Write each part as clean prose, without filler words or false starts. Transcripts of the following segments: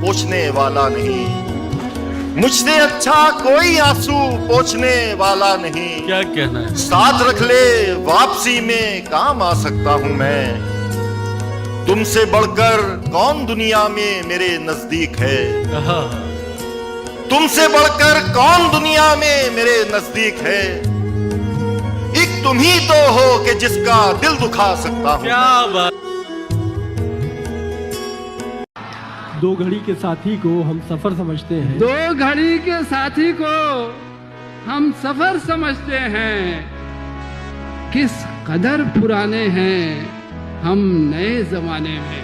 पोंछने वाला नहीं, मुझसे अच्छा कोई आंसू पोंछने वाला नहीं। क्या कहना है? साथ रख ले वापसी में काम आ सकता हूं मैं, तुमसे बढ़कर कौन दुनिया में मेरे नजदीक है। तुमसे बढ़कर कौन दुनिया में मेरे नजदीक है, एक तुम ही तो हो कि जिसका दिल दुखा सकता हूं। क्या बात। दो घड़ी के साथी को हम सफर समझते हैं, दो घड़ी के साथी को हम सफर समझते हैं, किस कदर पुराने हैं हम नए जमाने में।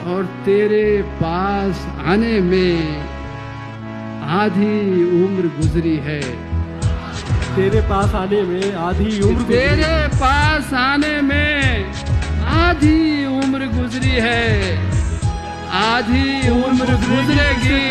और तेरे पास आने में आधी उम्र गुजरी है, तेरे पास आने में आधी उम्र, तेरे पास आने में आधी उम्र गुजरी है, आधी उम्र गुजरेगी